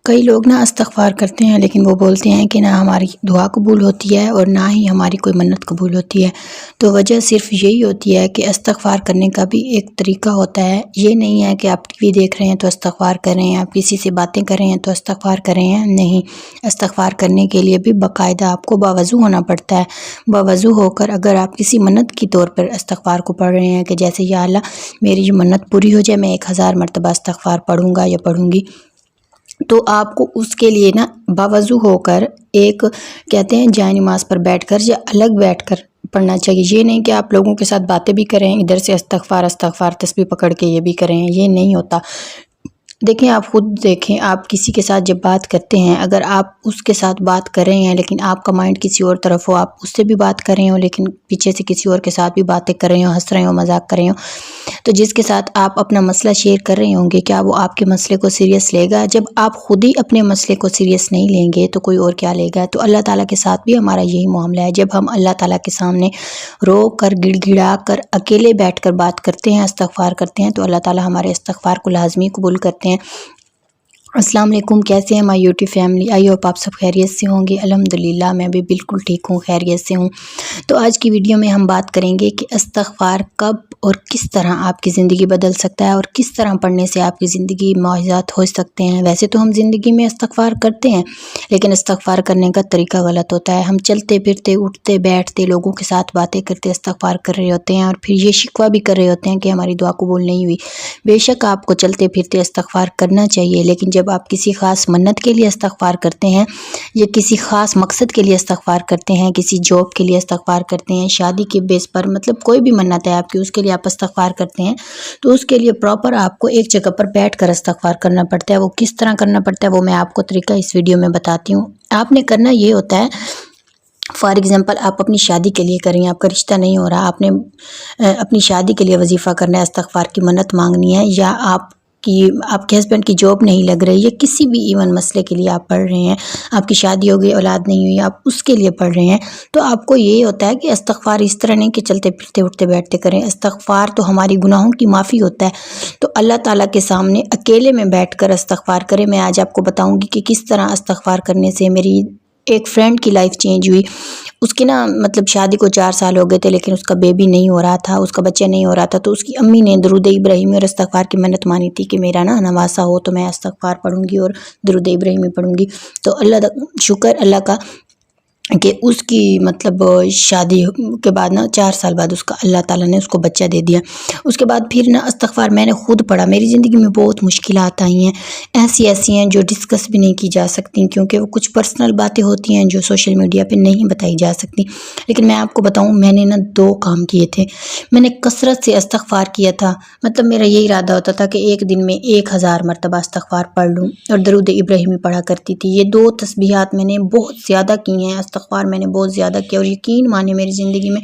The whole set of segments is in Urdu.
کئی لوگ نا استغفار کرتے ہیں لیکن وہ بولتے ہیں کہ نہ ہماری دعا قبول ہوتی ہے اور نہ ہی ہماری کوئی منت قبول ہوتی ہے۔ تو وجہ صرف یہی ہوتی ہے کہ استغفار کرنے کا بھی ایک طریقہ ہوتا ہے۔ یہ نہیں ہے کہ آپ ٹی وی دیکھ رہے ہیں تو استغفار کر رہے ہیں، آپ کسی سے باتیں کر رہے ہیں تو استغفار کر رہے ہیں، نہیں۔ استغفار کرنے کے لیے بھی باقاعدہ آپ کو باوضو ہونا پڑتا ہے۔ باوضو ہو کر اگر آپ کسی منت کی طور پر استغفار کو پڑھ رہے ہیں کہ جیسے یا اللہ میری جو منت پوری ہو جائے، میں 1000 مرتبہ استغفار پڑھوں گا یا پڑھوں گی، تو آپ کو اس کے لیے نا باوضو ہو کر ایک کہتے ہیں جائے نماز پر بیٹھ کر یا الگ بیٹھ کر پڑھنا چاہیے۔ یہ نہیں کہ آپ لوگوں کے ساتھ باتیں بھی کریں، ادھر سے استغفار تسبیح پکڑ کے یہ بھی کریں، یہ نہیں ہوتا۔ دیکھیں، آپ خود دیکھیں، آپ کسی کے ساتھ جب بات کرتے ہیں، اگر آپ اس کے ساتھ بات کر رہے ہیں لیکن آپ کا مائنڈ کسی اور طرف ہو، آپ اس سے بھی بات کر رہے ہو لیکن پیچھے سے کسی اور کے ساتھ بھی باتیں کر رہے ہو، ہنس رہے ہو، مذاق کر رہے ہو، تو جس کے ساتھ آپ اپنا مسئلہ شیئر کر رہے ہوں گے کیا وہ آپ کے مسئلے کو سیریس لے گا؟ جب آپ خود ہی اپنے مسئلے کو سیریس نہیں لیں گے تو کوئی اور کیا لے گا؟ تو اللہ تعالیٰ کے ساتھ بھی ہمارا یہی معاملہ ہے۔ جب ہم اللہ تعالیٰ کے سامنے رو کر گڑ گڑا کر اکیلے بیٹھ کر بات کرتے ہیں، استغفار کرتے ہیں، تو اللہ تعالیٰ ہمارے استغفار کو لازمی قبول کرتے ہیں۔ السلام علیکم، کیسے ہیں ہماری یوٹیوب فیملی؟ آئی ہوپ آپ سب خیریت سے ہوں گے۔ الحمدللہ میں بھی بالکل ٹھیک ہوں، خیریت سے ہوں۔ تو آج کی ویڈیو میں ہم بات کریں گے کہ استغفار کب اور کس طرح آپ کی زندگی بدل سکتا ہے اور کس طرح پڑھنے سے آپ کی زندگی معجزات ہو سکتے ہیں۔ ویسے تو ہم زندگی میں استغفار کرتے ہیں لیکن استغفار کرنے کا طریقہ غلط ہوتا ہے۔ ہم چلتے پھرتے، اٹھتے بیٹھتے، لوگوں کے ساتھ باتیں کرتے استغفار کر رہے ہوتے ہیں اور پھر یہ شکوہ بھی کر رہے ہوتے ہیں کہ ہماری دعا قبول نہیں ہوئی۔ بے شک آپ کو چلتے پھرتے استغفار کرنا چاہیے، لیکن جب آپ کسی خاص منت کے لیے استغفار کرتے ہیں یا کسی خاص مقصد کے لیے استغفار کرتے ہیں، کسی جاب کے لیے استغفار کرتے ہیں، شادی کے بیس پر، مطلب کوئی بھی منت ہے آپ کی، اس کے لیے آپ استغفار کرتے ہیں، تو اس کے لیے پراپر آپ کو ایک جگہ پر بیٹھ کر استغفار کرنا پڑتا ہے۔ وہ کس طرح کرنا پڑتا ہے وہ میں آپ کو طریقہ اس ویڈیو میں بتاتی ہوں۔ آپ نے کرنا یہ ہوتا ہے، فار ایگزامپل آپ اپنی شادی کے لیے کریں، آپ کا رشتہ نہیں ہو رہا، آپ نے اپنی شادی کے لیے وظیفہ کرنا ہے، استغفار کی منت مانگنی ہے، یا آپ کے ہسبینڈ کی جاب نہیں لگ رہی ہے، کسی بھی ایون مسئلے کے لیے آپ پڑھ رہے ہیں، آپ کی شادی ہو گئی، اولاد نہیں ہوئی، آپ اس کے لیے پڑھ رہے ہیں، تو آپ کو یہ ہوتا ہے کہ استغفار اس طرح نہیں کہ چلتے پھرتے اٹھتے بیٹھتے کریں۔ استغفار تو ہماری گناہوں کی معافی ہوتا ہے، تو اللہ تعالیٰ کے سامنے اکیلے میں بیٹھ کر استغفار کریں۔ میں آج آپ کو بتاؤں گی کہ کس طرح استغفار کرنے سے میری ایک فرینڈ کی لائف چینج ہوئی۔ اس کی نا مطلب شادی کو 4 سال ہو گئے تھے لیکن اس کا بیبی نہیں ہو رہا تھا، اس کا بچہ نہیں ہو رہا تھا، تو اس کی امی نے درود ابراہیمی اور استغفار کی منت مانی تھی کہ میرا نا نواسا ہو تو میں استغفار پڑھوں گی اور درود ابراہیمی پڑھوں گی۔ تو شکر اللہ کا کہ اس کی مطلب شادی کے بعد نا 4 سال بعد اس کا اللہ تعالیٰ نے اس کو بچہ دے دیا۔ اس کے بعد پھر نا استغفار میں نے خود پڑھا۔ میری زندگی میں بہت مشکلات آئی ہیں، ایسی ہیں جو ڈسکس بھی نہیں کی جا سکتی، کیونکہ وہ کچھ پرسنل باتیں ہوتی ہیں جو سوشل میڈیا پہ نہیں بتائی جا سکتی۔ لیکن میں آپ کو بتاؤں، میں نے نا 2 کام کیے تھے۔ میں نے کثرت سے استغفار کیا تھا، مطلب میرا یہی ارادہ ہوتا تھا کہ ایک دن میں 1000 مرتبہ استغفار پڑھ لوں اور درود ابراہیمی پڑھا کرتی تھی۔ یہ 2 تسبیحات میں نے بہت زیادہ کی ہیں، استغفار میں نے بہت زیادہ کیا، اور یقین مانے میری زندگی میں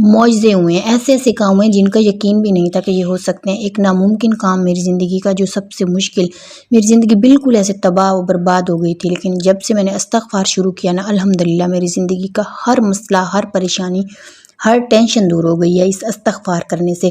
معجزے ہوئے ہیں، ایسے کام ہوئے ہیں جن کا یقین بھی نہیں تھا کہ یہ ہو سکتے ہیں۔ ایک ناممکن کام میری زندگی کا، جو سب سے مشکل، میری زندگی بالکل ایسے تباہ و برباد ہو گئی تھی، لیکن جب سے میں نے استغفار شروع کیا نا، الحمدللہ میری زندگی کا ہر مسئلہ، ہر پریشانی، ہر ٹینشن دور ہو گئی ہے اس استغفار کرنے سے۔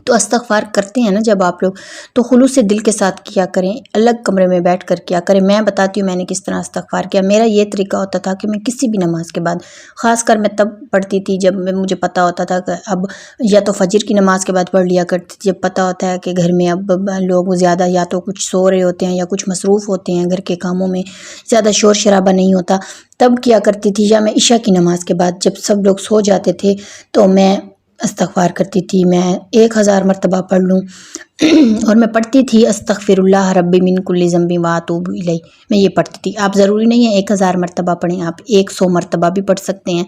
تو استغفار کرتے ہیں نا جب آپ لوگ، تو خلوص دل کے ساتھ کیا کریں، الگ کمرے میں بیٹھ کر کیا کریں۔ میں بتاتی ہوں میں نے کس طرح استغفار کیا۔ میرا یہ طریقہ ہوتا تھا کہ میں کسی بھی نماز کے بعد، خاص کر میں تب پڑھتی تھی جب مجھے پتہ ہوتا تھا کہ اب یا تو فجر کی نماز کے بعد پڑھ لیا کرتی تھی، جب پتہ ہوتا ہے کہ گھر میں اب لوگ زیادہ یا تو کچھ سو رہے ہوتے ہیں یا کچھ مصروف ہوتے ہیں، گھر کے کاموں میں زیادہ شور شرابہ نہیں ہوتا، تب کیا کرتی تھی۔ یا میں عشاء کی نماز کے بعد جب سب لوگ سو جاتے تھے تو میں استغفار کرتی تھی، میں 1000 مرتبہ پڑھ لوں اور میں پڑھتی تھی استغفر اللہ ربی من کل ذنب واتوب الیہ، میں یہ پڑھتی تھی۔ آپ ضروری نہیں ہے 1000 مرتبہ پڑھیں، آپ 100 مرتبہ بھی پڑھ سکتے ہیں۔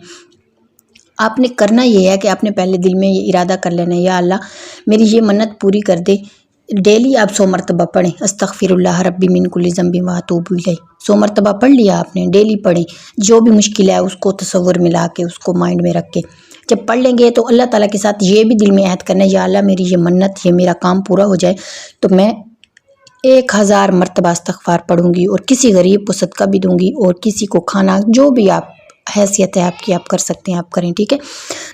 آپ نے کرنا یہ ہے کہ آپ نے پہلے دل میں یہ ارادہ کر لینا ہے، یا اللہ میری یہ منت پوری کر دے۔ ڈیلی آپ 100 مرتبہ پڑھیں، استغفر اللہ ربی من کل ذنب واتوب الیہ، 100 مرتبہ پڑھ لیا آپ نے، ڈیلی پڑھیں۔ جو بھی مشکل ہے اس کو تصور میں لا کے، اس کو مائنڈ میں رکھ کے جب پڑھ لیں گے تو اللہ تعالیٰ کے ساتھ یہ بھی دل میں عہد کرنا ہے، یا اللہ میری یہ منت، یہ میرا کام پورا ہو جائے تو میں 1000 مرتبہ استغفار پڑھوں گی اور کسی غریب کو صدقہ بھی دوں گی، اور کسی کو کھانا، جو بھی آپ حیثیت ہے آپ کی، آپ کر سکتے ہیں، آپ کریں، ٹھیک ہے۔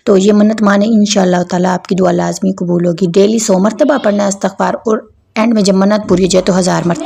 تو یہ منت مانیں، انشاءاللہ تعالیٰ آپ کی دعا لازمی قبول ہوگی۔ ڈیلی 100 مرتبہ پڑھنا ہے استغفار، اور اینڈ میں جب منت پوری ہو جائے تو 1000 مرتبہ۔